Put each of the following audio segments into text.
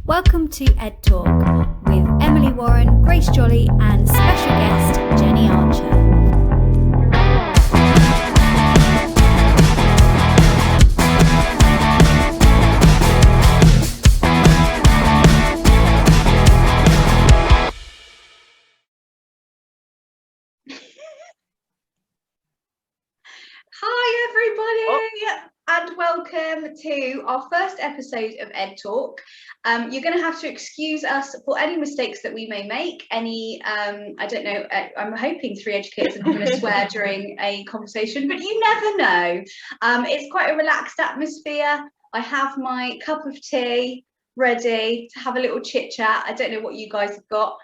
Welcome to Ed Talk with Emilie Warren, Grace Jolley and special guest Jenny Archer. Hi everybody, and welcome to our first episode of Ed Talk. You're going to have to excuse us for any mistakes that we may make. I don't know, I'm hoping 3 educators are not going to swear during a conversation, but you never know. It's quite a relaxed atmosphere. I have my cup of tea ready to have a little chit chat. I don't know what you guys have got.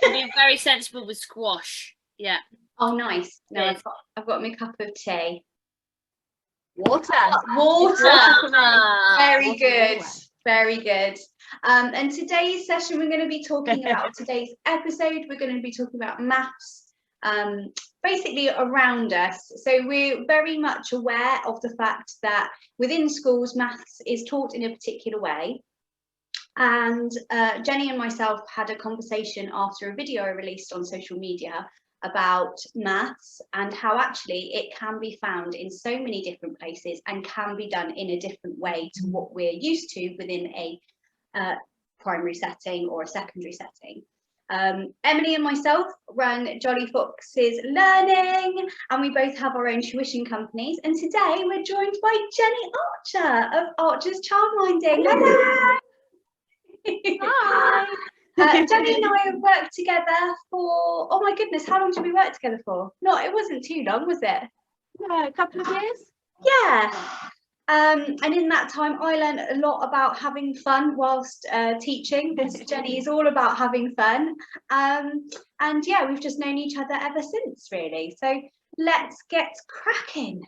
Being very sensible with squash. Yeah. Oh, nice. No, I've got my cup of tea. Water. Very good. Very good. And today's session, we're going to be talking about today's episode. We're going to be talking about maths, basically around us. So we're very much aware of the fact that within schools, maths is taught in a particular way. And Jenny and myself had a conversation after a video I released on social media about maths and how actually it can be found in so many different places and can be done in a different way to what we're used to within a primary setting or a secondary setting. Emilie and myself run Jolley Fox's Learning, and we both have our own tuition companies, and today we're joined by Jenny Archer of Archer's Childminding. Hello! Hi! Jenny and I have worked together for, oh my goodness, how long did we work together for? No, it wasn't too long, was it? No, a couple of years. Yeah. And in that time, I learned a lot about having fun whilst teaching, because Jenny is all about having fun. And yeah, we've just known each other ever since, really. So let's get cracking.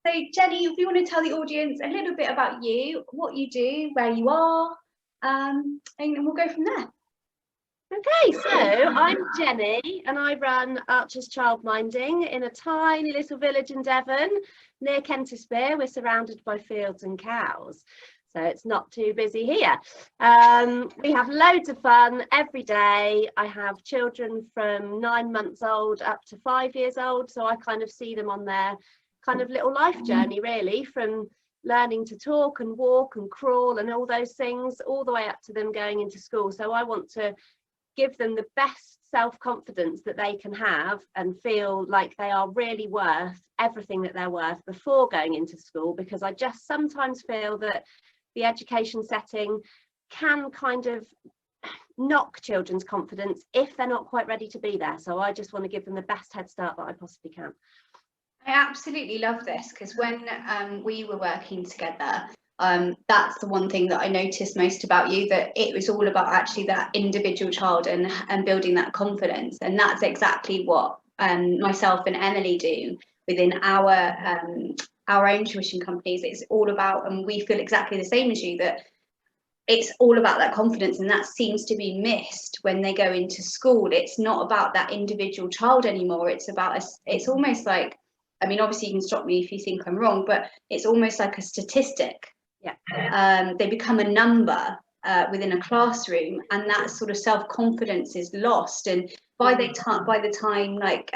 So Jenny, if you want to tell the audience a little bit about you, what you do, where you are, and we'll go from there. Okay, so I'm Jenny and I run Archer's Childminding in a tiny little village in Devon near Kentisbeare. We're surrounded by fields and cows, so it's not too busy here. We have loads of fun every day. I have children from 9 months old up to 5 years old, so I kind of see them on their kind of little life journey, really, from learning to talk and walk and crawl and all those things, all the way up to them going into school. So I want to give them the best self-confidence that they can have and feel like they are really worth everything that they're worth before going into school, because I just sometimes feel that the education setting can kind of knock children's confidence if they're not quite ready to be there. So I just want to give them the best head start that I possibly can. I absolutely love this, because when we were working together, that's the one thing that I noticed most about you, that it was all about actually that individual child and building that confidence. And that's exactly what myself and Emilie do within our own tuition companies. It's all about, and we feel exactly the same as you, that it's all about that confidence, and that seems to be missed when they go into school. It's not about that individual child anymore. It's about it's almost like, I mean, obviously you can stop me if you think I'm wrong, but it's almost like a statistic. Yeah. They become a number within a classroom, and that sort of self-confidence is lost. And by the time like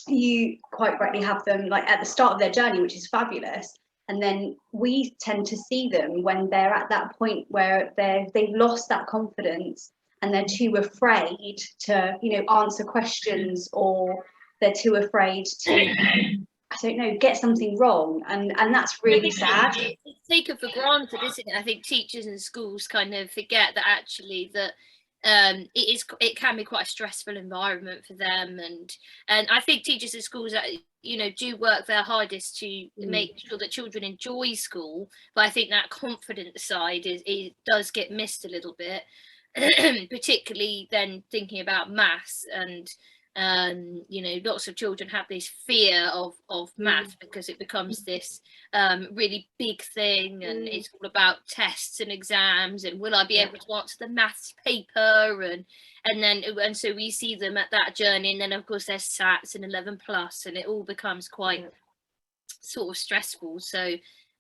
you quite rightly have them like at the start of their journey, which is fabulous, and then we tend to see them when they're at that point where they've lost that confidence and they're too afraid to, you know, answer questions, or they're too afraid to, I don't know, get something wrong, and that's really sad. It's taken for granted, isn't it? I think teachers and schools kind of forget that actually that it can be quite a stressful environment for them, and I think teachers and schools, you know, do work their hardest to make sure that children enjoy school, but I think that confidence side does get missed a little bit, particularly then thinking about maths. And you know, lots of children have this fear of math because it becomes this really big thing, and it's all about tests and exams, and will I be able to answer the maths paper, and so we see them at that journey, and then of course there's SATs and 11 plus, and it all becomes quite sort of stressful. So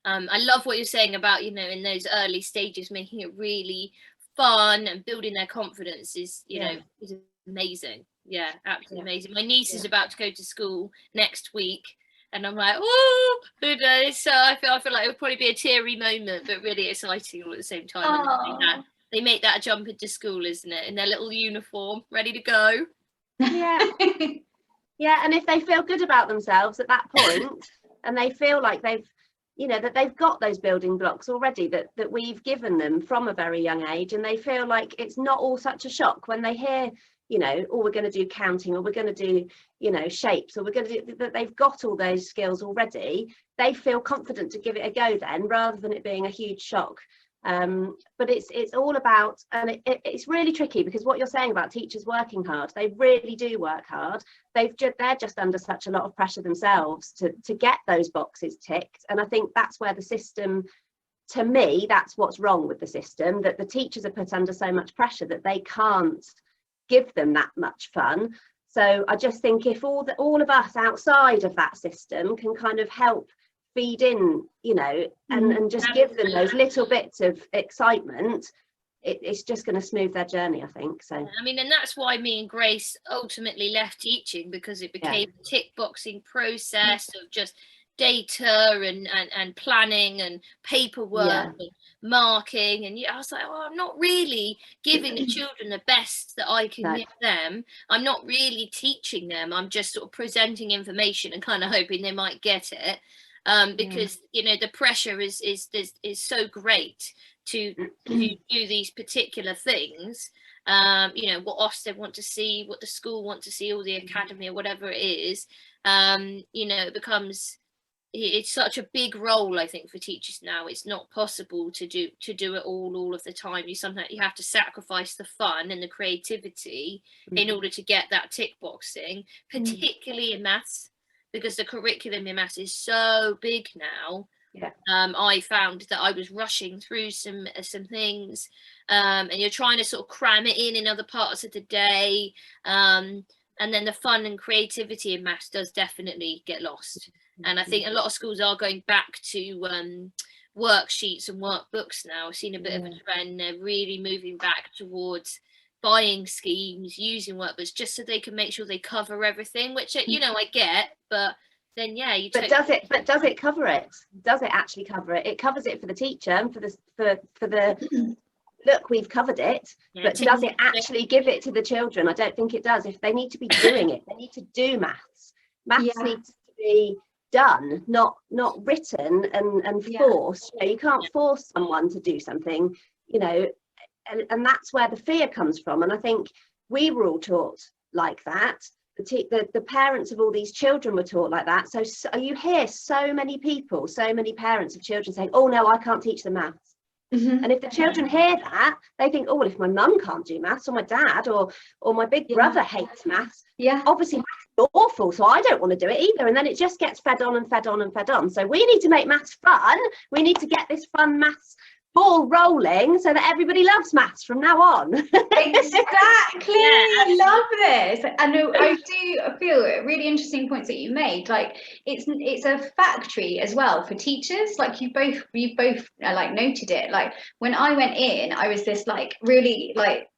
I love what you're saying about, you know, in those early stages, making it really fun and building their confidence is, you know, is amazing. Yeah, absolutely amazing. My niece is about to go to school next week, and I'm like, oh, you know, so I feel like it would probably be a teary moment, but really exciting all at the same time. And they make that jump into school, isn't it? In their little uniform, ready to go. Yeah. Yeah, and if they feel good about themselves at that point, and they feel like they've, you know, that they've got those building blocks already that we've given them from a very young age, and they feel like it's not all such a shock when they hear, you know, oh, we're going to do counting, or we're going to do, you know, shapes, or we're going to do that, they've got all those skills already, they feel confident to give it a go then, rather than it being a huge shock. But it's all about, and it's really tricky, because what you're saying about teachers working hard, they really do work hard. They're just under such a lot of pressure themselves to get those boxes ticked, and I think that's where the system, to me, that's what's wrong with the system, that the teachers are put under so much pressure that they can't give them that much fun. So I just think if all of us outside of that system can kind of help feed in, you know, and just give them those little bits of excitement, it's just going to smooth their journey, I think. So I mean, and that's why me and Grace ultimately left teaching, because it became a tick boxing process of just data and planning and paperwork and marking, and I was like, oh, I'm not really giving the children the best that I can give them. I'm not really teaching them. I'm just sort of presenting information and kind of hoping they might get it. Because you know, the pressure is so great to do these particular things. You know, what Ofsted want to see, what the school want to see, or the academy, or whatever it is. You know, it's such a big role, I think, for teachers now. It's not possible to do it all of the time. You have to sacrifice the fun and the creativity in order to get that tick boxing, particularly in maths, because the curriculum in maths is so big now. I found that I was rushing through some things, and you're trying to sort of cram it in other parts of the day, and then the fun and creativity in maths does definitely get lost. And I think a lot of schools are going back to worksheets and workbooks now. I've seen a bit of a trend. They're really moving back towards buying schemes, using workbooks, just so they can make sure they cover everything, which, you know, I get, but then does it cover it? Does it actually cover it? It covers it for the teacher and for the look, we've covered it, but does it actually give it to the children? I don't think it does. If they need to be doing it, they need to do maths needs to be done, not written and forced. You know, you can't force someone to do something, you know. And that's where the fear comes from. And I think we were all taught like that. The parents of all these children were taught like that. So you hear so many parents of children saying, oh no, I can't teach them maths. And if the children hear that, they think, oh, well, if my mum can't do maths, or my dad or my big brother hates maths, obviously maths is awful, so I don't want to do it either. And then it just gets fed on and fed on and fed on. So we need to make maths fun. We need to get this fun maths ball rolling so that everybody loves maths from now on. Exactly. I love this. I know, I do feel really interesting points that you made. Like it's a factory as well for teachers. Like you both like noted it. Like when I went in, I was this like really like,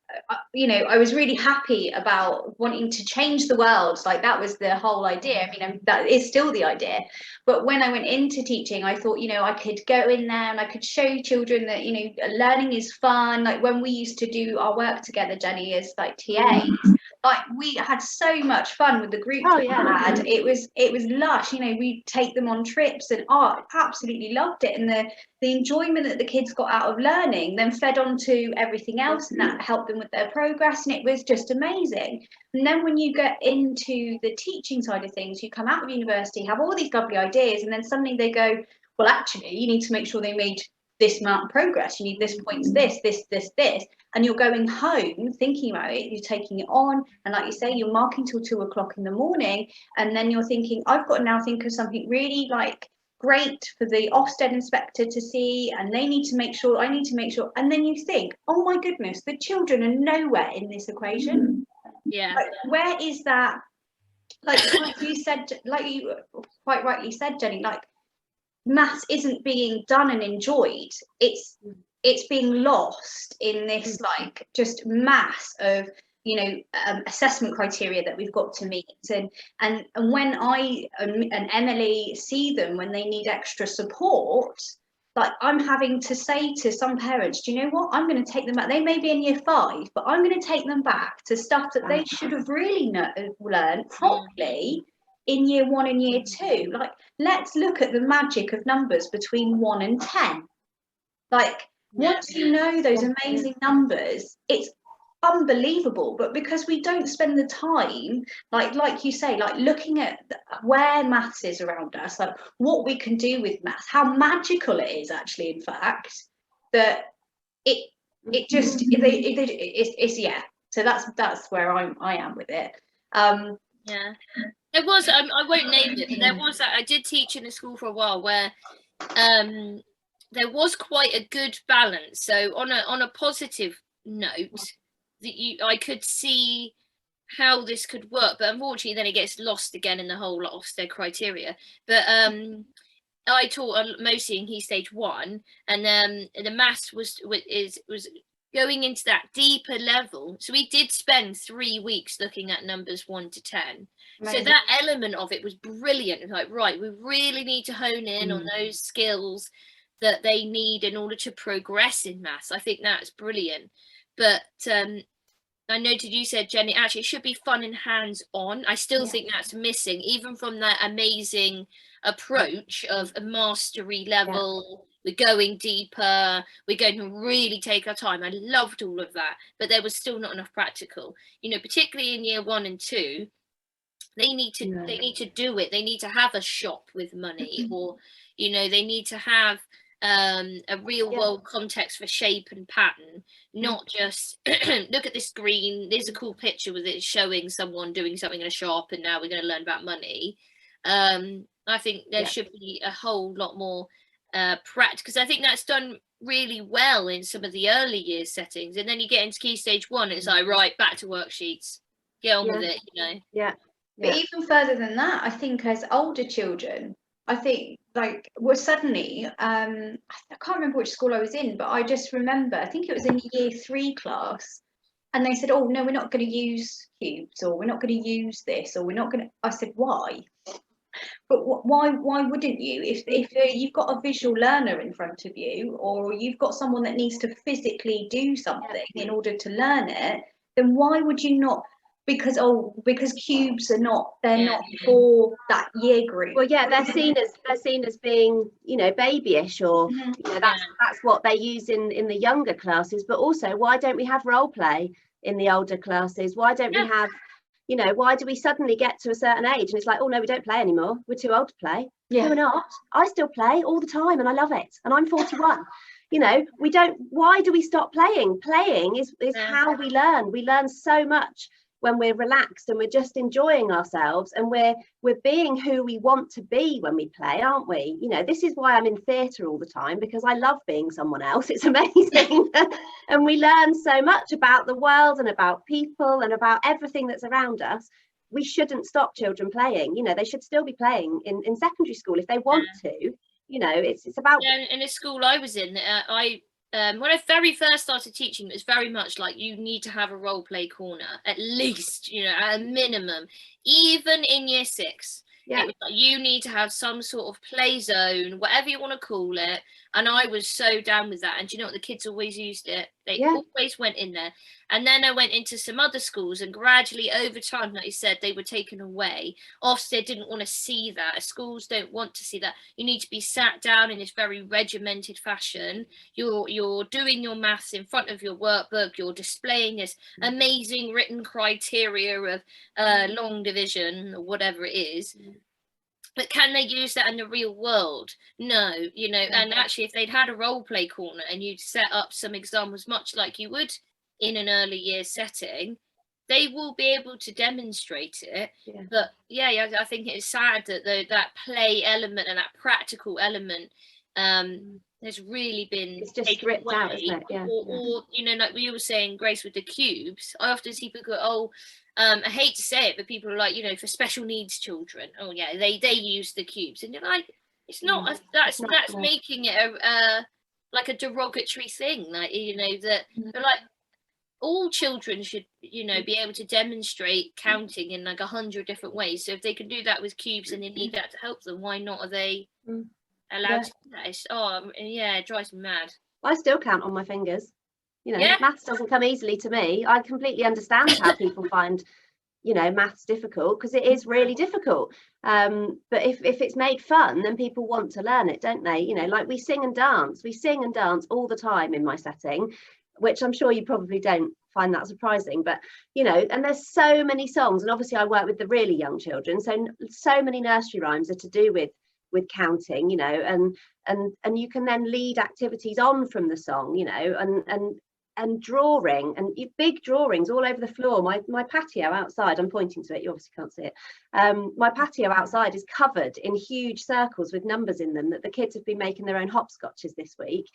you know, I was really happy about wanting to change the world. Like that was the whole idea. I mean, that is still the idea. But when I went into teaching, I thought, you know, I could go in there and I could show children that, you know, learning is fun. Like when we used to do our work together, Jenny, as like TAs, like we had so much fun with the group we had. It was lush. You know, we'd take them on trips, and absolutely loved it. And the enjoyment that the kids got out of learning then fed on to everything else, and that helped them with their progress, and it was just amazing. And then when you get into the teaching side of things, you come out of university, have all these lovely ideas, and then suddenly they go, well, actually, you need to make sure they made this amount of progress, you need this points, this, and you're going home thinking about it, you're taking it on, and like you say, you're marking till 2 o'clock in the morning, and then you're thinking, I've got to now think of something really like great for the Ofsted inspector to see, and they need to make sure, I need to make sure, and then you think, oh my goodness, the children are nowhere in this equation. Like, where is that? Like you said, like you quite rightly said, Jenny, like maths isn't being done and enjoyed. It's being lost in this like just mass of assessment criteria that we've got to meet, and when I and Emilie see them when they need extra support, like I'm having to say to some parents, do you know what, I'm going to take them back. They may be in year 5, but I'm going to take them back to stuff that they should have really learned properly in year 1 and year 2. Like, let's look at the magic of numbers between 1 and 10. Like, once you know those amazing numbers, it's unbelievable. But because we don't spend the time, like you say, like looking at where maths is around us, like what we can do with maths, how magical it is actually, in fact, that it's yeah. So that's where I am with it. Yeah, there was I won't name it, but there was I did teach in a school for a while where there was quite a good balance. So on a positive note, that I could see how this could work, but unfortunately then it gets lost again in the whole Ofsted criteria. But I taught mostly in Key Stage 1, and the maths was going into that deeper level. So we did spend 3 weeks looking at numbers 1 to 10. Amazing. So that element of it was brilliant. Like, right, we really need to hone in on those skills that they need in order to progress in maths. I think that's brilliant. But I noted you said, Jenny, actually it should be fun and hands-on. I still think that's missing, even from that amazing approach of a mastery level. We're going deeper, we're going to really take our time. I loved all of that, but there was still not enough practical, particularly in year 1 and 2. They need to do it. They need to have a shop with money, or they need to have a real world context for shape and pattern, not just look at this screen, there's a cool picture with it showing someone doing something in a shop and now we're going to learn about money. I think there should be a whole lot more practice, because I think that's done really well in some of the early years settings, and then you get into Key Stage 1 and it's like, right, back to worksheets, get on with it. But even further than that, I think as older children, I think suddenly I can't remember which school I was in, but I just remember, I think it was in year 3 class, and they said, oh no, we're not going to use cubes, or we're not going to use this, or we're not going to. I said, why? But why wouldn't you? If you've got a visual learner in front of you, or you've got someone that needs to physically do something in order to learn it, then why would you not? Because cubes are not for that year group. Well, they're seen as being babyish, or that's what they use in the younger classes. But also, why don't we have role play in the older classes? Why don't we have why do we suddenly get to a certain age and it's like, oh no, we don't play anymore, we're too old to play? No, we're not. I still play all the time and I love it, and I'm 41. We don't. Why do we stop playing? Playing is how we learn so much when we're relaxed and we're just enjoying ourselves, and we're being who we want to be when we play, aren't we? This is why I'm in theatre all the time, because I love being someone else. It's amazing. And we learn so much about the world and about people and about everything that's around us. We shouldn't stop children playing. They should still be playing in secondary school if they want to. It's about. In a school I was in, when I very first started teaching, it was very much like, you need to have a role play corner, at least, at a minimum, even in year 6. It was like, you need to have some sort of play zone, whatever you want to call it. And I was so down with that. And do you know what? The kids always used it. They always went in there. And then I went into some other schools, and gradually over time, like you said, they were taken away. Ofsted didn't want to see that. Schools don't want to see that. You need to be sat down in this very regimented fashion. You're doing your maths in front of your workbook. You're displaying this amazing written criteria of long division, or whatever it is. But can they use that in the real world? No, and actually if they'd had a role play corner and you'd set up some examples, much like you would in an early year setting, they will be able to demonstrate it. But I think it's sad that that play element and that practical element has really been taken away. Out, isn't it? Or like we were saying, Grace, with the cubes, I often see people go, I hate to say it, but people are like, for special needs children, they use the cubes, and you're like, it's not that's making it a like a derogatory thing, like, you know, that but like all children should, you know, be able to demonstrate counting in like 100 different ways. So if they can do that with cubes and they need that to help them, why not are they allowed to do that? It drives me mad. I still count on my fingers. You know, maths doesn't come easily to me. I completely understand how people find, you know, maths difficult, because it is really difficult. But if it's made fun, then people want to learn it, don't they? You know, like we sing and dance all the time in my setting, which I'm sure you probably don't find that surprising, but you know, and there's so many songs, and obviously I work with the really young children, so many nursery rhymes are to do with counting, you know, and you can then lead activities on from the song, you know, and drawing, and big drawings all over the floor. My patio outside, I'm pointing to it, you obviously can't see it, my patio outside is covered in huge circles with numbers in them that the kids have been making their own hopscotches this week.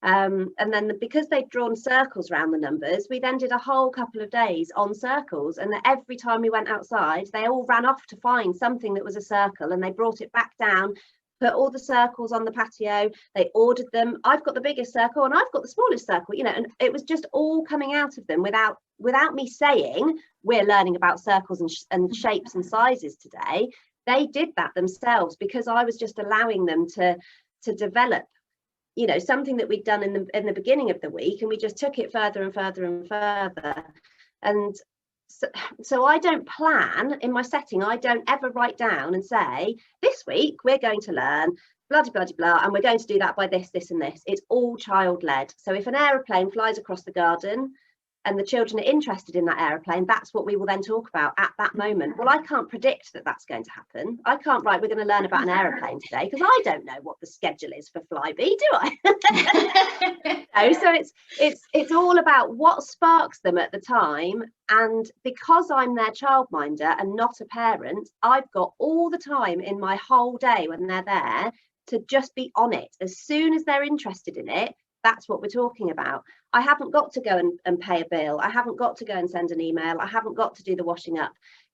And then because they'd drawn circles around the numbers, we then did a whole couple of days on circles, and every time we went outside they all ran off to find something that was a circle, and they brought it back down, put all the circles on the patio, they ordered them. I've got the biggest circle and I've got the smallest circle, you know, and it was just all coming out of them without me saying we're learning about circles and shapes and sizes today. They did that themselves because I was just allowing them to develop, you know, something that we'd done in the beginning of the week, and we just took it further and further and further. And so I don't plan in my setting, I don't ever write down and say, this week we're going to learn blah, blah, blah, blah, and we're going to do that by this, this and this. It's all child-led. So if an aeroplane flies across the garden and the children are interested in that aeroplane, that's what we will then talk about at that moment. Well, I can't predict that that's going to happen. I can't write, we're going to learn about an aeroplane today, because I don't know what the schedule is for Flybe, do I? No, so it's all about what sparks them at the time. And because I'm their childminder and not a parent, I've got all the time in my whole day when they're there to just be on it. As soon as they're interested in it, that's what we're talking about. I haven't got to go and pay a bill. I haven't got to go and send an email. I haven't got to do the washing up.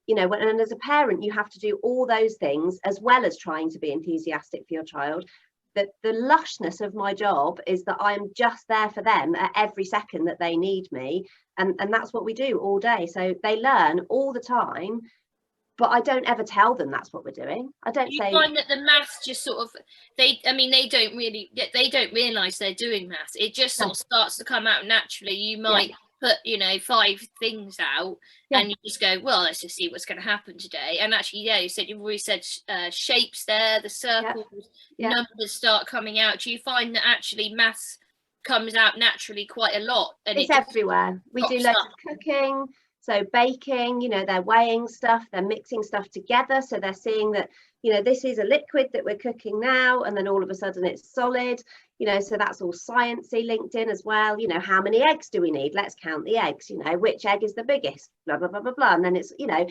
You know, and as a parent, you have to do all those things as well as trying to be enthusiastic for your child. The lushness of my job is that I'm just there for them at every second that they need me. And that's what we do all day. So they learn all the time. But I don't ever tell them that's what we're doing. I don't say. You find that the maths just sort of, they don't realise they're doing maths. It just sort of starts to come out naturally. You might put, you know, 5 things out and you just go, well, let's just see what's going to happen today. And actually, you've already said shapes there, the circles, numbers start coming out. Do you find that actually maths comes out naturally quite a lot? And it's everywhere. We do loads of cooking. So baking, you know, they're weighing stuff, they're mixing stuff together. So they're seeing that, you know, this is a liquid that we're cooking now, and then all of a sudden it's solid, you know, so that's all sciencey linked in as well. You know, how many eggs do we need? Let's count the eggs, you know, which egg is the biggest, blah, blah, blah, blah, blah. And then it's, you know,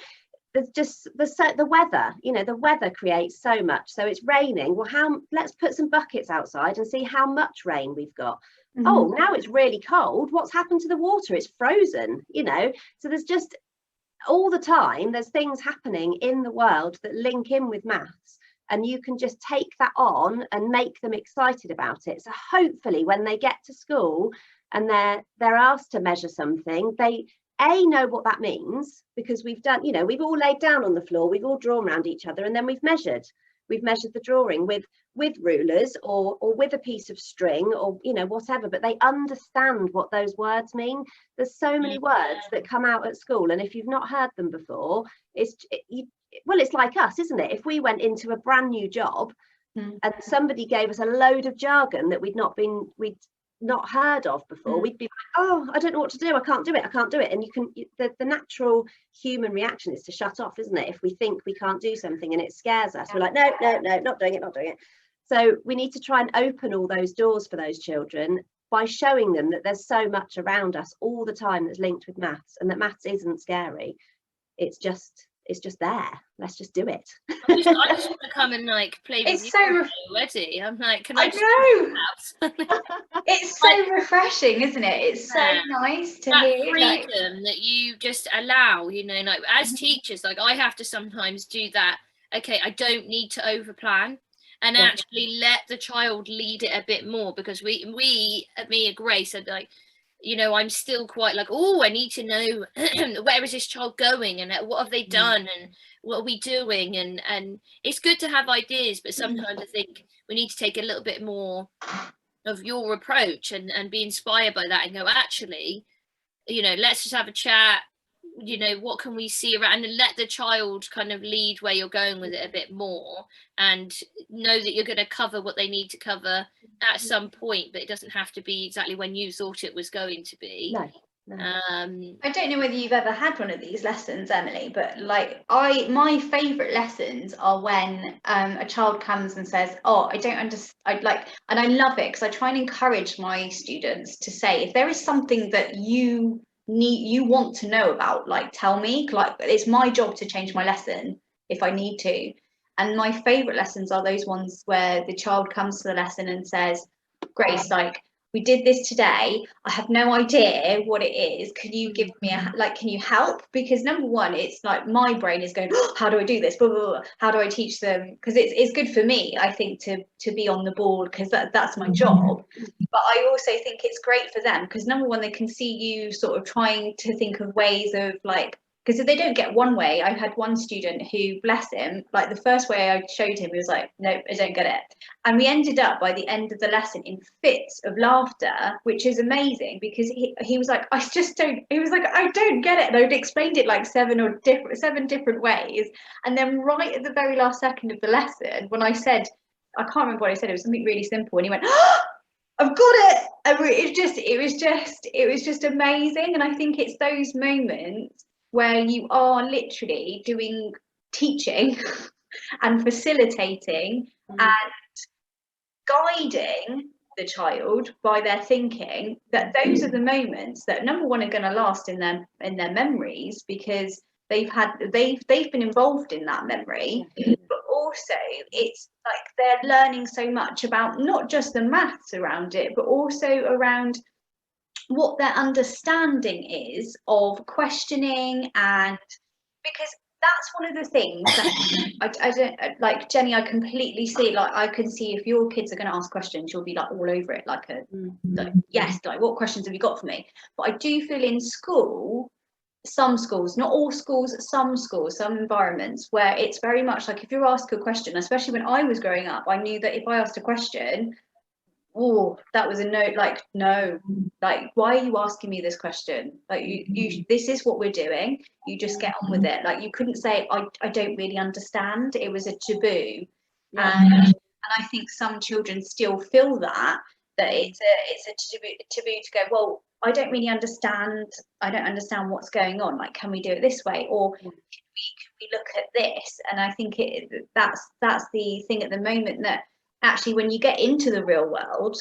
there's just the weather, you know, the weather creates so much. So it's raining. Well, let's put some buckets outside and see how much rain we've got. Mm-hmm. Oh, now it's really cold. What's happened to the water? It's frozen, you know. So there's just all the time, there's things happening in the world that link in with maths, and you can just take that on and make them excited about it. So hopefully when they get to school and they're asked to measure something, they know what that means, because we've done, you know, we've all laid down on the floor, we've all drawn around each other, and then we've measured the drawing with rulers or with a piece of string, or, you know, whatever, but they understand what those words mean. There's so many words that come out at school, and if you've not heard them before, it's like us, isn't it? If we went into a brand new job and somebody gave us a load of jargon that we'd not heard of before, we'd be like, oh, I don't know what to do, I can't do it. And the natural human reaction is to shut off, isn't it? If we think we can't do something and it scares us, we're like, no, not doing it. So we need to try and open all those doors for those children by showing them that there's so much around us all the time that's linked with maths, and that maths isn't scary. It's just there. Let's just do it. I just want to come and like play with you already. I'm like, can I know. It's so refreshing, isn't it? It's so nice to hear freedom that you just allow, you know, like as teachers, like I have to sometimes do that. Okay, I don't need to over plan. and actually let the child lead it a bit more, because me and Grace are like, you know, I'm still quite like, oh, I need to know where is this child going, and what have they done, and what are we doing, and it's good to have ideas, but sometimes I think we need to take a little bit more of your approach and be inspired by that, and go, actually, you know, let's just have a chat, you know, what can we see around, and let the child kind of lead where you're going with it a bit more, and know that you're going to cover what they need to cover at some point, but it doesn't have to be exactly when you thought it was going to be. No. I don't know whether you've ever had one of these lessons, Emily, but like my favourite lessons are when a child comes and says, oh, I don't understand, and I love it, because I try and encourage my students to say, if there is something that you want to know about, like, tell me, like, it's my job to change my lesson if I need to. And my favourite lessons are those ones where the child comes to the lesson and says, Grace, like, we did this today, I have no idea what it is, can you give me can you help? Because number one, it's like my brain is going, oh, how do I do this, blah, blah, blah. How do I teach them? Because it's good for me, I think, to be on the ball, because that's my job. But I also think it's great for them, because number one, they can see you sort of trying to think of ways of, like, because if they don't get one way, I had one student who, bless him, like, the first way I showed him, he was like, no, I don't get it. And we ended up by the end of the lesson in fits of laughter, which is amazing, because he was like, I just don't, he was like, I don't get it. And I'd explained it like seven different ways. And then right at the very last second of the lesson, when I said, I can't remember what I said, it was something really simple, and he went, oh, I've got it. And it was just amazing. And I think it's those moments where you are literally doing teaching and facilitating and guiding the child by their thinking, that those are the moments that, number one, are going to last in their memories, because they've been involved in that memory. But also, it's like they're learning so much about not just the maths around it, but also around what their understanding is of questioning. And because that's one of the things that I don't like, Jenny, I completely see, like, I can see if your kids are going to ask questions, you'll be like all over it, like yes, like, what questions have you got for me? But I do feel in school, some schools, not all schools, some environments, where it's very much like, if you're asked a question, especially when I was growing up, I knew that if I asked a question, oh, that was a no, like, no, like, why are you asking me this question? Like, you this is what we're doing, you just get on with it. Like, you couldn't say, I don't really understand. It was a taboo. And I think some children still feel that it's a taboo to go, well, I don't really understand, I don't understand what's going on, like, can we do it this way, or can we look at this? And I think that's the thing at the moment, that actually, when you get into the real world,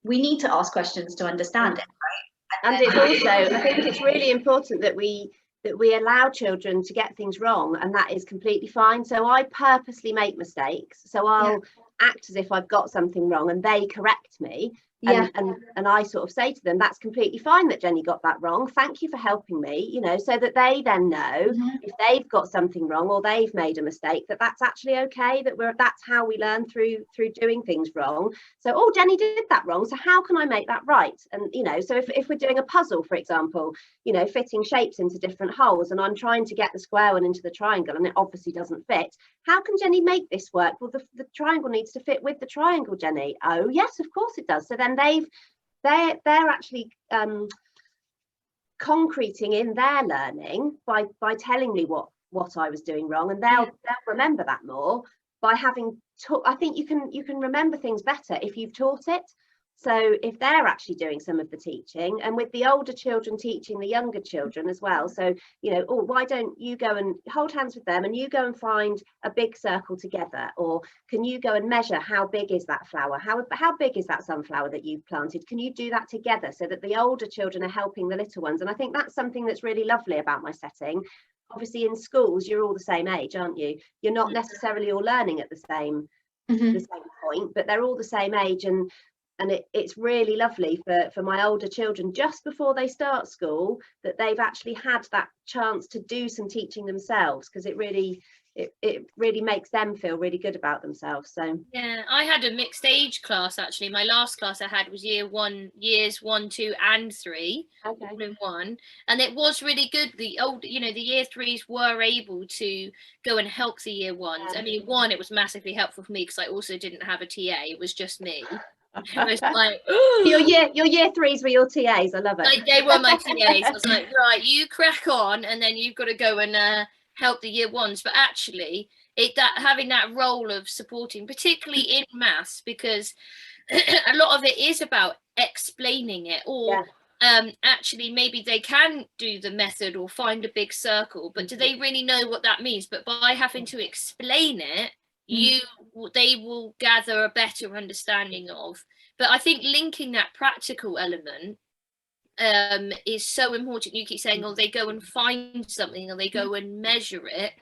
we need to ask questions to understand it, right? And it's also, I think it's really important that we allow children to get things wrong, and that is completely fine. So I purposely make mistakes, so I'll act as if I've got something wrong, and they correct me. And I sort of say to them, that's completely fine that Jenny got that wrong, thank you for helping me, you know, so that they then know if they've got something wrong or they've made a mistake, that's actually okay, that's how we learn through doing things wrong. So, oh, Jenny did that wrong, so how can I make that right? And, you know, so if we're doing a puzzle, for example, you know, fitting shapes into different holes, and I'm trying to get the square one into the triangle and it obviously doesn't fit, how can Jenny make this work? Well, the triangle needs to fit with the triangle, Jenny. Oh yes, of course it does. So then they're actually concreting in their learning by telling me what I was doing wrong, and they'll remember that more by having taught. I think you can remember things better if you've taught it. So if they're actually doing some of the teaching, and with the older children teaching the younger children as well, so, you know, oh, why don't you go and hold hands with them and you go and find a big circle together, or can you go and measure how big is that flower, how big is that sunflower that you've planted, can you do that together, so that the older children are helping the little ones. And I think that's something that's really lovely about my setting. Obviously in schools you're all the same age, aren't you? You're not necessarily all learning at the same point, but they're all the same age, and it's really lovely for my older children, just before they start school, that they've actually had that chance to do some teaching themselves, because it really, it really makes them feel really good about themselves. So yeah, I had a mixed age class actually. My last class I had was years 1, 2 and 3 all in one, and it was really good. The year 3s were able to go and help the year 1s. I mean, it was massively helpful for me because I also didn't have a TA, it was just me. It was like your year 3s were your TAs. I love it. Like, they were my TAs. I was like, right, you crack on, and then you've got to go and help the year 1s. But actually, having that role of supporting, particularly in maths, because a lot of it is about explaining it, or actually they can do the method or find a big circle, but do they really know what that means? But by having to explain it, they will gather a better understanding of. But I think linking that practical element is so important. You keep saying, they go and find something, or they go and measure it,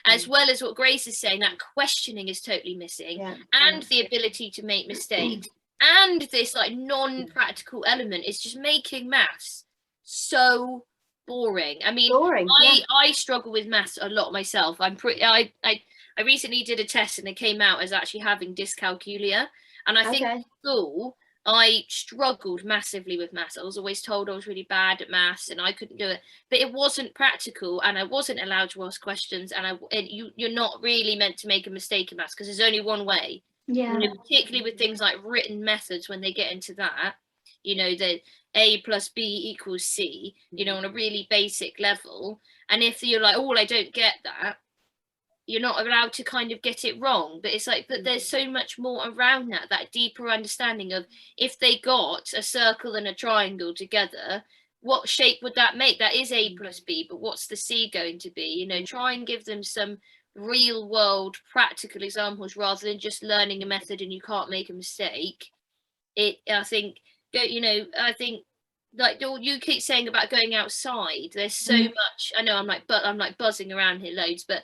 as well as what Grace is saying, that questioning is totally missing, and the ability to make mistakes, and this like non-practical element is just making maths so boring. I mean, I struggle with maths a lot myself. I recently did a test and it came out as actually having dyscalculia, and I think in school I struggled massively with maths. I was always told I was really bad at maths and I couldn't do it, but it wasn't practical, and I wasn't allowed to ask questions, and you're not really meant to make a mistake in maths because there's only one way. Particularly with things like written methods, when they get into that, the A plus B equals C, on a really basic level, and if you're like, I don't get that, you're not allowed to kind of get it wrong. But it's like, but there's so much more around that deeper understanding of, if they got a circle and a triangle together, what shape would that make? That is A plus B, but what's the C going to be? Try and give them some real world practical examples rather than just learning a method and you can't make a mistake. I think like you keep saying about going outside, there's so much. I know I'm like buzzing around here loads, but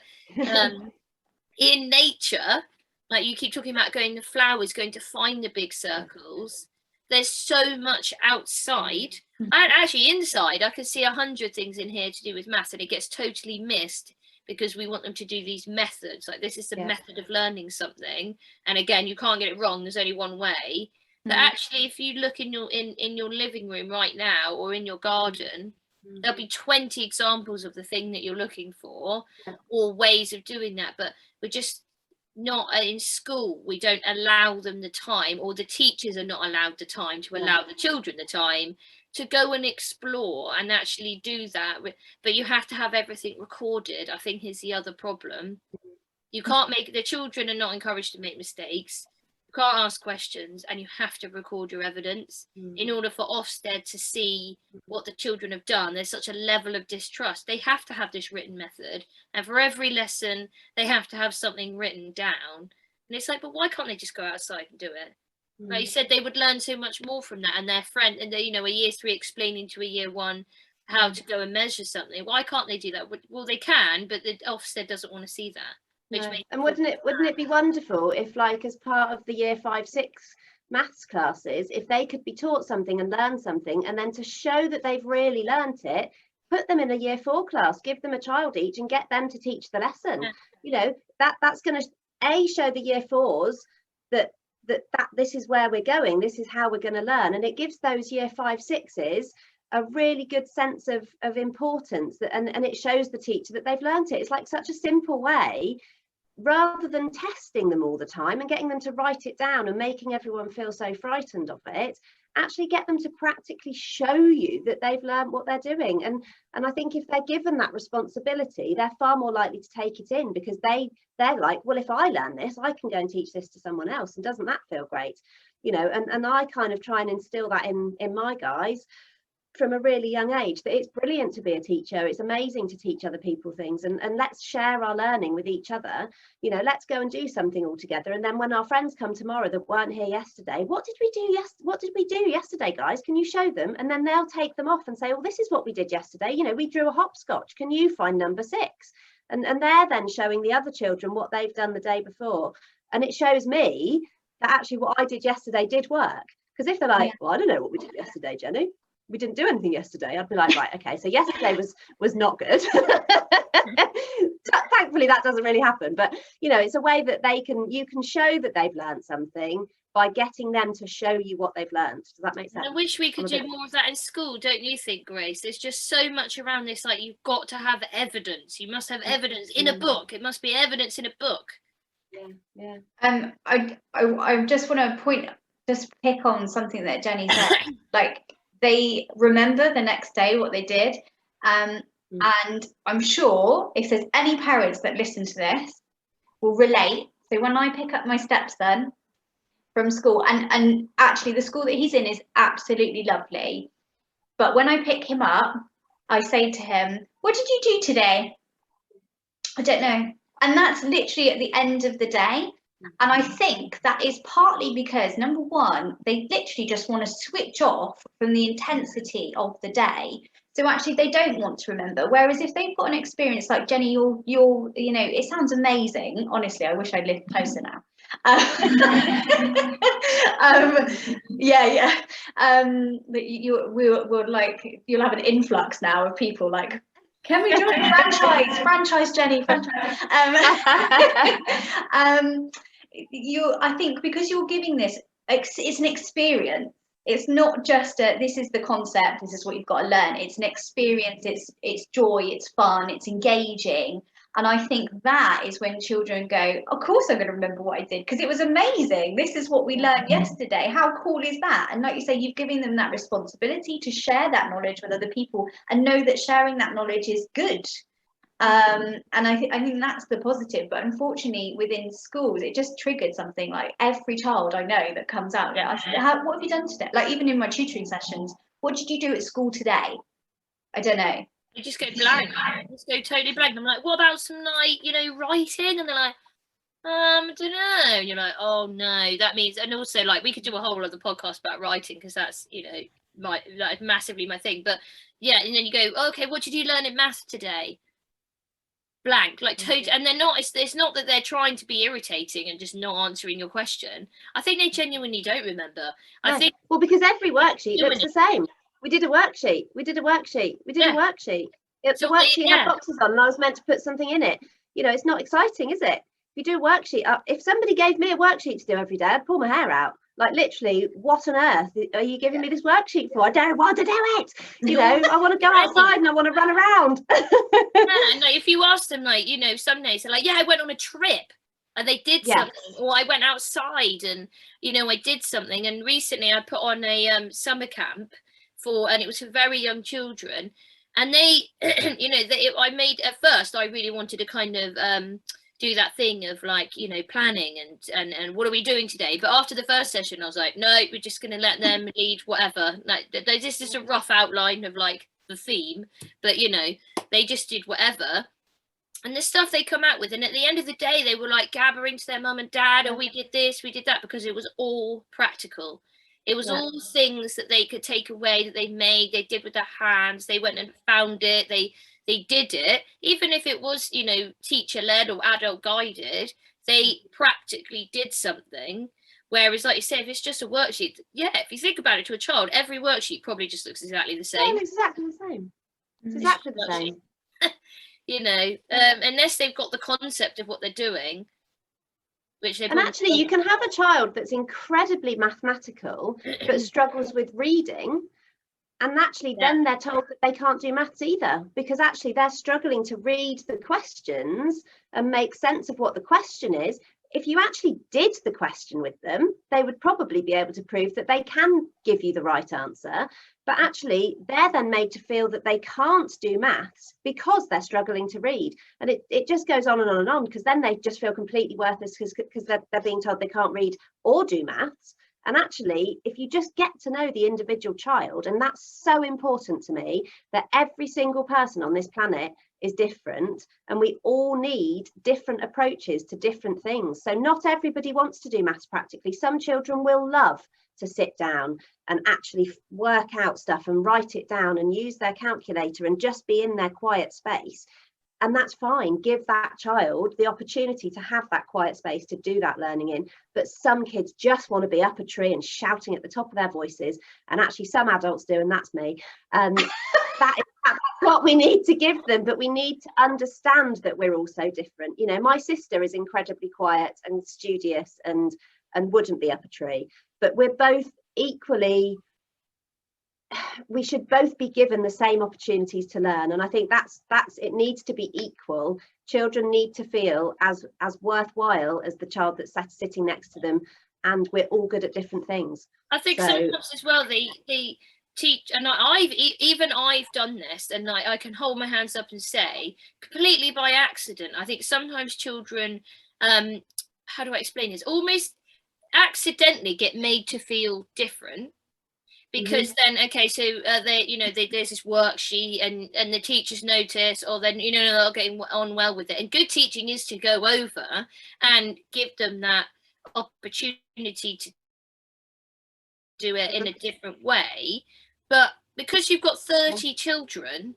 in nature, like you keep talking about going to flowers, going to find the big circles, there's so much outside, and actually inside I can see 100 things in here to do with maths, and it gets totally missed because we want them to do these methods, like this is the method of learning something, and again, you can't get it wrong, there's only one way. But actually, if you look in your living room right now, or in your garden, there'll be 20 examples of the thing that you're looking for, or ways of doing that. But we're just not in school. We don't allow them the time, or the teachers are not allowed the time to allow the children the time to go and explore and actually do that. But you have to have everything recorded, I think, is the other problem. You can't the children are not encouraged to make mistakes. You can't ask questions, and you have to record your evidence in order for Ofsted to see what the children have done. There's such a level of distrust. They have to have this written method, and for every lesson they have to have something written down. And it's like, but why can't they just go outside and do it? Like you said, they would learn so much more from that, and their friend, and they, a year 3 explaining to a year 1 how to go and measure something. Why can't they do that? Well, they can, but the Ofsted doesn't want to see that. And wouldn't it be wonderful if, like, as part of the year 5, 6 maths classes, if they could be taught something and learn something, and then to show that they've really learnt it, put them in a year 4 class, give them a child each and get them to teach the lesson. That's going to show the year 4s that this is where we're going, this is how we're going to learn, and it gives those year 5, 6s a really good sense of importance, and it shows the teacher that they've learnt it. It's like such a simple way, rather than testing them all the time and getting them to write it down and making everyone feel so frightened of it. Actually get them to practically show you that they've learned what they're doing, and I think if they're given that responsibility, they're far more likely to take it in, because they're like, well, if I learn this, I can go and teach this to someone else, and doesn't that feel great? And I kind of try and instill that in my guys from a really young age, that it's brilliant to be a teacher, it's amazing to teach other people things, and let's share our learning with each other. Let's go and do something all together, and then when our friends come tomorrow that weren't here yesterday, what did we do yesterday, guys? Can you show them? And then they'll take them off and say, well, this is what we did yesterday, we drew a hopscotch, can you find number 6? And they're then showing the other children what they've done the day before, and it shows me that actually what I did yesterday did work. Because if they're like, well, I don't know what we did yesterday, Jenny, we didn't do anything yesterday, I'd be like, right, okay, so yesterday was not good. Thankfully that doesn't really happen, but it's a way that you can show that they've learned something by getting them to show you what they've learned. Does that make sense? I wish we could do more of that in school, don't you think, Grace? There's just so much around this, like, you've got to have evidence. You must have evidence in a book. It must be evidence in a book. Yeah. I just want to pick on something that Jenny said. Like, they remember the next day what they did. And I'm sure if there's any parents that listen to this will relate. So when I pick up my stepson from school, and actually the school that he's in is absolutely lovely, but when I pick him up, I say to him, what did you do today? I don't know. And that's literally at the end of the day. And I think that is partly because, number one, they literally just want to switch off from the intensity of the day. So actually they don't want to remember. Whereas if they've got an experience like Jenny, you're it sounds amazing. Honestly, I wish I lived closer now. But we'll like, you'll have an influx now of people like, can we join franchise Jenny, franchise. I think because you're giving this, it's an experience. It's not just this is the concept, this is what you've got to learn. It's an experience, it's joy, it's fun, it's engaging. And I think that is when children go, of course I'm going to remember what I did, because it was amazing. This is what we learned yesterday. How cool is that? And like you say, you've given them that responsibility to share that knowledge with other people and know that sharing that knowledge is good. And I think that's the positive. But unfortunately, within schools, it just triggered something. Like every child I know that comes out, what have you done today? Like even in my tutoring sessions, what did you do at school today? I don't know. You just go blank. Just go totally blank. I'm like, what about some writing? And they're like, I don't know. And you're like, oh no, that means. And also, like, we could do a whole other podcast about writing, because that's massively my thing. But yeah, and then you go, okay, what did you learn in maths today? Blank, like totally. And they're not. It's not that they're trying to be irritating and just not answering your question. I think they genuinely don't remember. I think because every worksheet looks the same. We did a worksheet. The worksheet had boxes on and I was meant to put something in it. It's not exciting, is it? If you do a worksheet, if somebody gave me a worksheet to do every day, I'd pull my hair out. Like, literally, what on earth are you giving me this worksheet for? I don't want to do it. I want to go outside and I want to run around. And like, if you ask them, like, some days they're like, yeah, I went on a trip. And they did something, or I went outside and I did something. And recently I put on a summer camp and it was for very young children, and they I made, at first I really wanted to kind of do that thing of like planning and what are we doing today, but after the first session I was like, no, we're just going to let them lead whatever. Like, there's just a rough outline of like the theme, but they just did whatever. And the stuff they come out with, and at the end of the day they were like gabbering to their mum and dad, and we did this, we did that, because it was all practical. It was all things that they could take away, that they made, they did with their hands. They went and found it, they did it, even if it was teacher led or adult guided. They practically did something. Whereas, like you say, if it's just a worksheet, if you think about it, to a child, every worksheet probably just looks exactly the same. It's exactly the same. It's exactly the same. Unless they've got the concept of what they're doing. And actually, you can have a child that's incredibly mathematical but struggles with reading, and actually then they're told that they can't do maths either, because actually they're struggling to read the questions and make sense of what the question is. If you actually did the question with them, they would probably be able to prove that they can give you the right answer. But actually, they're then made to feel that they can't do maths because they're struggling to read. And it just goes on and on and on, because then they just feel completely worthless because they're being told they can't read or do maths. And actually, if you just get to know the individual child, and that's so important to me, that every single person on this planet is different, and we all need different approaches to different things. So not everybody wants to do maths practically. Some children will love to sit down and actually work out stuff and write it down and use their calculator and just be in their quiet space. And that's fine. Give that child the opportunity to have that quiet space to do that learning in. But some kids just want to be up a tree and shouting at the top of their voices. And actually some adults do, and that's me. That's what we need to give them. But we need to understand that we're all so different. You know, my sister is incredibly quiet and studious and wouldn't be up a tree. But we're both equally, we should both be given the same opportunities to learn, and I think that's it needs to be equal. Children need to feel as worthwhile as the child that's sitting next to them, and we're all good at different things. I think sometimes as well the teach, and I've done this, and I can hold my hands up and say completely by accident. I think sometimes children, how do I explain this, almost accidentally get made to feel different. Because then, okay, so there's this worksheet and the teachers notice, or then, they're not getting on well with it. And good teaching is to go over and give them that opportunity to do it in a different way. But because you've got 30 children,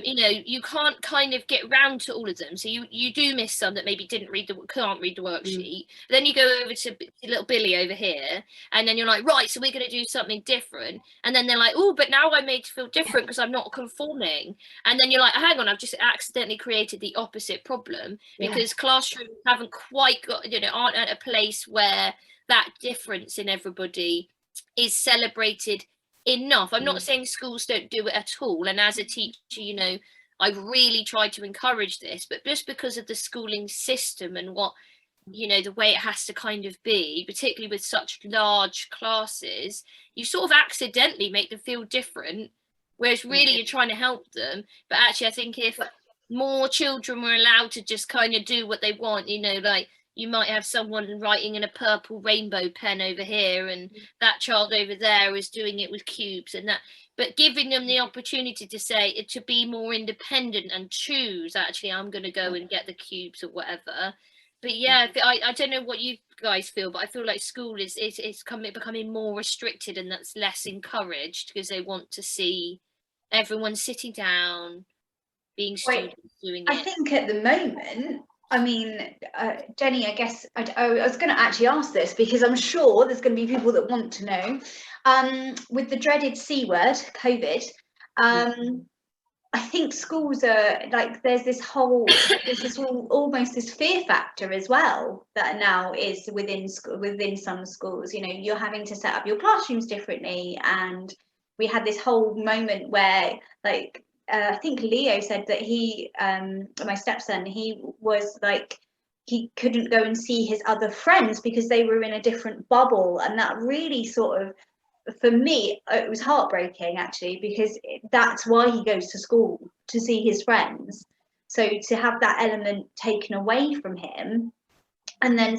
you can't kind of get round to all of them. So you do miss some that maybe can't read the worksheet. Then you go over to little Billy over here, and then you're like, right, so we're going to do something different. And then they're like, oh, but now I'm made to feel different because I'm not conforming. And then you're like, hang on, I've just accidentally created the opposite problem, because classrooms haven't quite got, aren't at a place where that difference in everybody is celebrated enough. I'm not saying schools don't do it at all, and as a teacher, I've really tried to encourage this, but just because of the schooling system and what the way it has to kind of be, particularly with such large classes, you sort of accidentally make them feel different, whereas really you're trying to help them. But actually I think if more children were allowed to just kind of do what they want, like you might have someone writing in a purple rainbow pen over here, and that child over there is doing it with cubes and that, but giving them the opportunity to say it, to be more independent and choose, actually, I'm going to go and get the cubes or whatever. But yeah, I don't know what you guys feel, but I feel like school is becoming more restricted, and that's less encouraged because they want to see everyone sitting down, being students, doing it. I think at the moment, I mean, Jenny, I guess I was going to actually ask this, because I'm sure there's going to be people that want to know. With the dreaded C word, COVID, I think schools are like, there's this almost this fear factor as well that now is within some schools. You're having to set up your classrooms differently, and we had this whole moment where, like, I think Leo said that he, my stepson, he was like, he couldn't go and see his other friends because they were in a different bubble. And that really sort of, for me, it was heartbreaking actually, because that's why he goes to school, to see his friends. So to have that element taken away from him, and then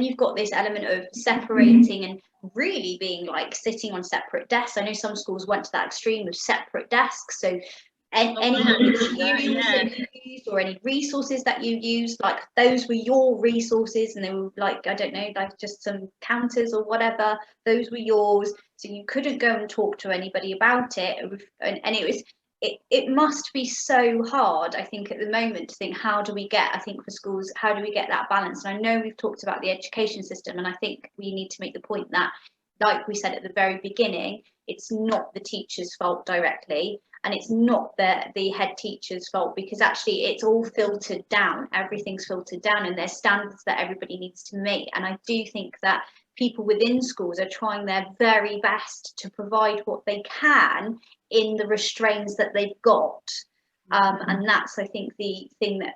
you've got this element of separating and really being like sitting on separate desks. I know some schools went to that extreme of separate desks. So any materials that you used or any resources that you used, like those were your resources, and they were like, I don't know, like just some counters or whatever, those were yours, so you couldn't go and talk to anybody about it. And it must be so hard, I think, at the moment to think, how do we get, I think for schools, how do we get that balance? And I know we've talked about the education system, and I think we need to make the point that, like we said at the very beginning, it's not the teacher's fault directly, and it's not the head teacher's fault, because actually it's all filtered down, everything's filtered down, and there's standards that everybody needs to meet. And I do think that people within schools are trying their very best to provide what they can in the restraints that they've got, and that's, I think, the thing that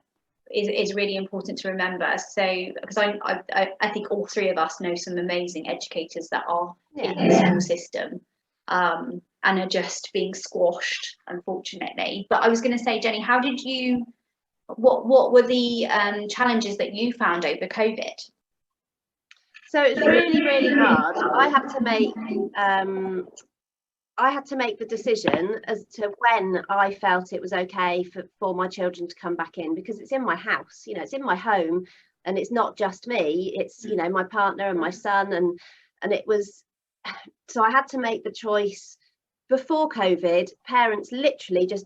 is really important to remember. So, because I think all three of us know some amazing educators that are in the school system, and are just being squashed, unfortunately. But I was going to say, Jenny, how did you, what were the challenges that you found over COVID? So it's really, really hard. I had to make the decision as to when I felt it was okay for my children to come back in, because it's in my house, it's in my home, and it's not just me, it's my partner and my son, and it was, so I had to make the choice. Before COVID, parents literally just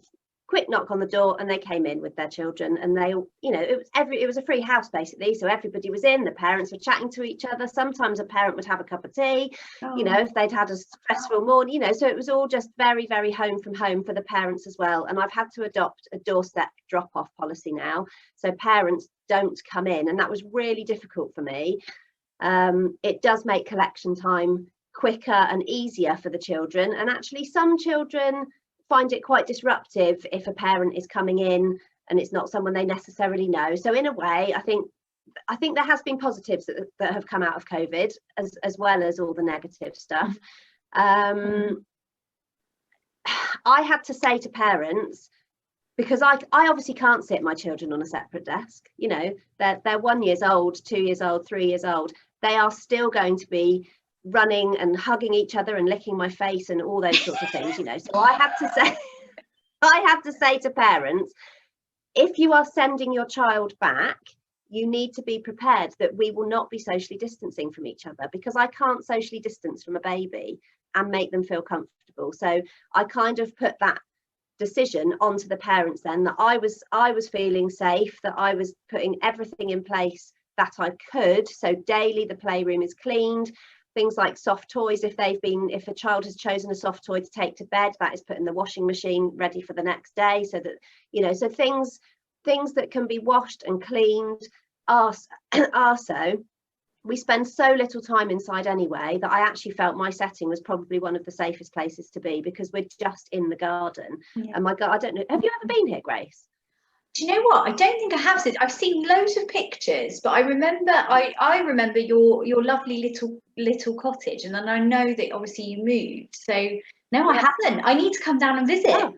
quick knock on the door, and they came in with their children, and they, you know, it was a free house basically, so everybody was in, the parents were chatting to each other. Sometimes a parent would have a cup of tea, you know, if they'd had a stressful morning, you know, so it was all just very, very home from home for the parents as well. And I've had to adopt a doorstep drop-off policy now, so parents don't come in, and that was really difficult for me. It does make collection time quicker and easier for the children, and actually some children find it quite disruptive if a parent is coming in and it's not someone they necessarily know. So in a way, I think there has been positives that have come out of COVID, as well as all the negative stuff. I had to say to parents, because I obviously can't sit my children on a separate desk, you know, they're 1 year old, 2 years old, 3 years old, they are still going to be running and hugging each other and licking my face and all those sorts of things, you know. So I had to say to parents, if you are sending your child back, you need to be prepared that we will not be socially distancing from each other, because I can't socially distance from a baby and make them feel comfortable. So I kind of put that decision onto the parents then, that I was feeling safe, that I was putting everything in place that I could. So daily the playroom is cleaned. Things like soft toys, if a child has chosen a soft toy to take to bed, that is put in the washing machine ready for the next day, so that, you know, so things that can be washed and cleaned are so. We spend so little time inside anyway that I actually felt my setting was probably one of the safest places to be, because we're just in the garden. And my God, I don't know, have you ever been here, Grace? Do you know what? I don't think I have seen. I've seen loads of pictures, but I remember your lovely little cottage, and then I know that obviously you moved. So no, Yes. I haven't. I need to come down and visit. Oh,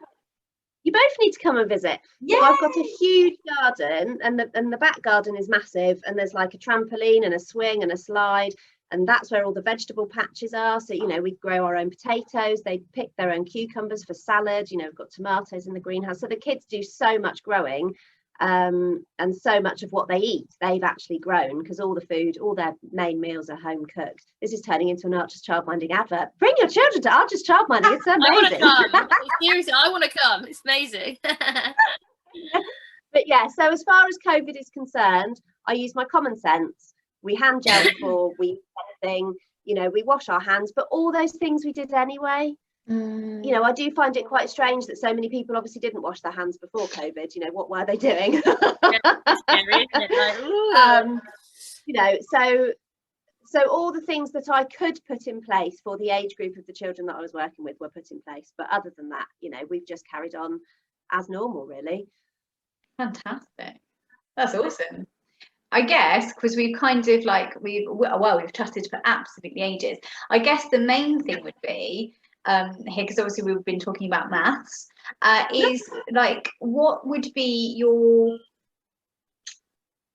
you both need to come and visit. Yeah. So I've got a huge garden, and the back garden is massive, and there's like a trampoline and a swing and a slide, and that's where all the vegetable patches are. So, you know, we grow our own potatoes, they pick their own cucumbers for salad, you know, we've got tomatoes in the greenhouse. So the kids do so much growing, and so much of what they eat they've actually grown, because all the food, all their main meals are home cooked. This is turning into an Archer's Childminding advert. Bring your children to Archer's Childminding, it's amazing. I want to come. Seriously, I want to come. It's amazing. But yeah, so as far as COVID is concerned, I use my common sense. We hand gel before we eat anything, you know, we wash our hands, but all those things we did anyway. You know, I do find it quite strange that so many people obviously didn't wash their hands before COVID. You know, what were they doing? It's scary, isn't it? Like, you know, so all the things that I could put in place for the age group of the children that I was working with were put in place. But other than that, you know, we've just carried on as normal, really. Fantastic. That's awesome. I guess because we've kind of like we've chatted for absolutely ages. I guess the main thing would be here, because obviously we've been talking about maths, is like, what would be your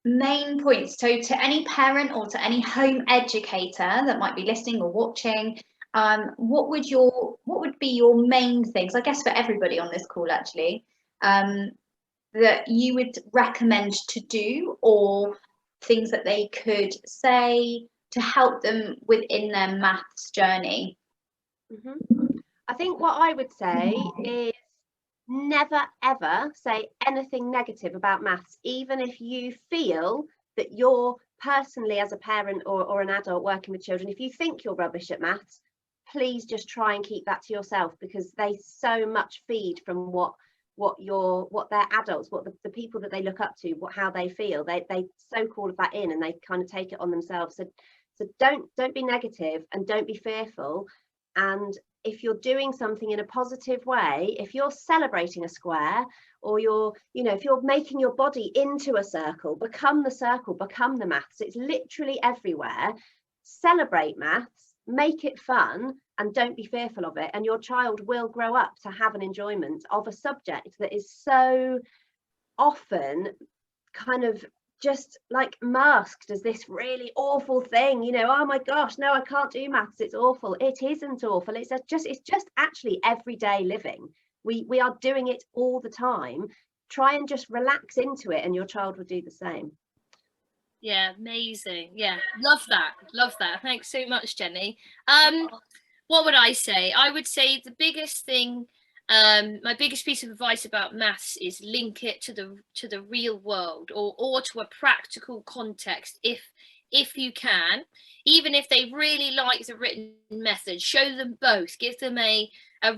main points? So to any parent or to any home educator that might be listening or watching, what would be your main things, I guess for everybody on this call actually, that you would recommend to do, or things that they could say to help them within their maths journey? I think what I would say is never ever say anything negative about maths, even if you feel that you're personally, as a parent or an adult working with children, if you think you're rubbish at maths, please just try and keep that to yourself, because they so much feed from what their adults, what the people that they look up to, how they feel, they soak all of that in and they kind of take it on themselves. So don't be negative and don't be fearful. And if you're doing something in a positive way, if you're celebrating a square, or if you're making your body into a circle, become the circle, become the maths. It's literally everywhere. Celebrate maths, make it fun, and don't be fearful of it. And your child will grow up to have an enjoyment of a subject that is so often kind of just like masked as this really awful thing, you know. Oh my gosh, no, I can't do maths, it's awful. It isn't awful. It's just actually everyday living. We are doing it all the time. Try and just relax into it, and your child will do the same. Yeah, amazing. Yeah, love that. Thanks so much, Jenny. What would I say? I would say the biggest thing My biggest piece of advice about maths is link it to the real world, or to a practical context if you can. Even if they really like the written method, show them both, give them a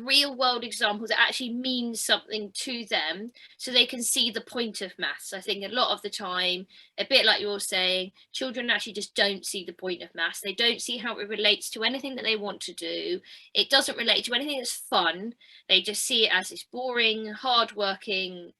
real world example that actually means something to them, so they can see the point of maths. I think a lot of the time, a bit like you're saying, children actually just don't see the point of maths. They don't see how it relates to anything that they want to do. It doesn't relate to anything that's fun. They just see it as this boring, hard-working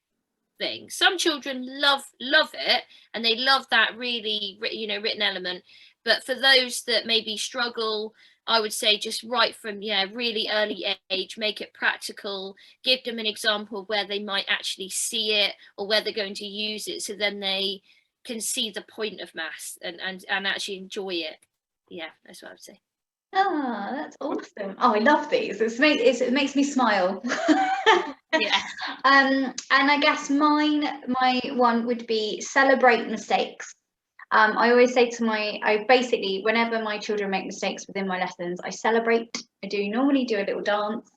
thing. Some children love it, and they love that really, written element. But for those that maybe struggle, I would say just right from really early age, make it practical, give them an example where they might actually see it or where they're going to use it, so then they can see the point of maths and actually enjoy it. Yeah, that's what I would say. Oh, that's awesome. Oh, I love these. It makes me smile. Yeah. And I guess my one would be celebrate mistakes. I always say to whenever my children make mistakes within my lessons, I celebrate. I do normally do a little dance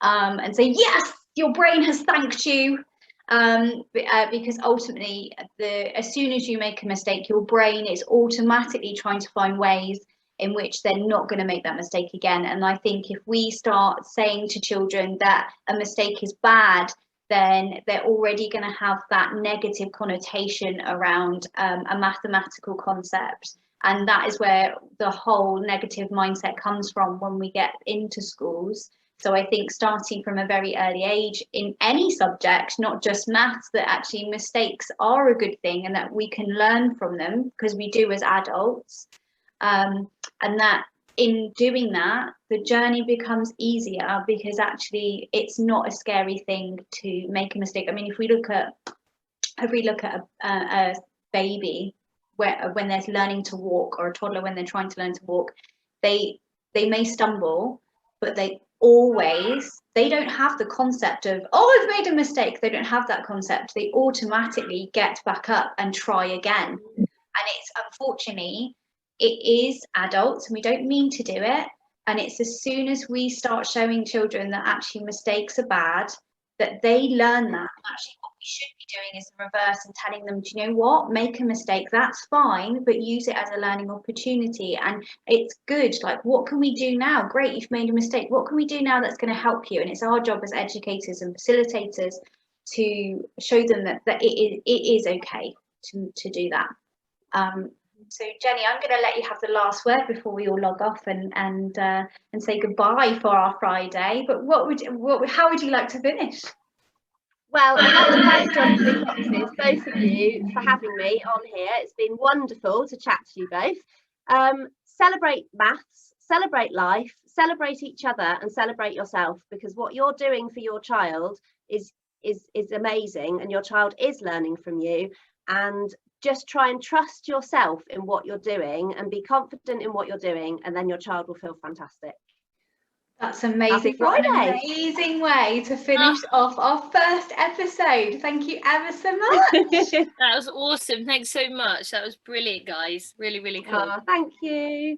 and say, yes, your brain has thanked you. Because ultimately, as soon as you make a mistake, your brain is automatically trying to find ways in which they're not going to make that mistake again. And I think if we start saying to children that a mistake is bad, then they're already going to have that negative connotation around a mathematical concept. And that is where the whole negative mindset comes from when we get into schools. So I think starting from a very early age in any subject, not just maths, that actually mistakes are a good thing and that we can learn from them, because we do as adults. And that in doing that, the journey becomes easier, because actually it's not a scary thing to make a mistake. I mean, if we look at a baby when they're learning to walk, or a toddler when they're trying to learn to walk, they may stumble, but they don't have the concept of, oh, I've made a mistake. They don't have that concept. They automatically get back up and try again. And it's, unfortunately, it is adults, and we don't mean to do it. And it's as soon as we start showing children that actually mistakes are bad, that they learn that. And actually what we should be doing is the reverse, and telling them, do you know what, make a mistake, that's fine, but use it as a learning opportunity. And it's good, like, what can we do now? Great, you've made a mistake, what can we do now that's going to help you? And it's our job as educators and facilitators to show them that it is okay to do that. So Jenny, I'm going to let you have the last word before we all log off and say goodbye for our Friday. But how would you like to finish? Well, I'd like to thank Jolley Boxes, both of you, for having me on here. It's been wonderful to chat to you both. Celebrate maths, celebrate life, celebrate each other, and celebrate yourself, because what you're doing for your child is amazing, and your child is learning from you. And just try and trust yourself in what you're doing, and be confident in what you're doing, and then your child will feel fantastic. That's amazing. What an amazing way to finish off our first episode. Thank you ever so much. That was awesome. Thanks so much. That was brilliant, guys. Really, really cool. Thank you.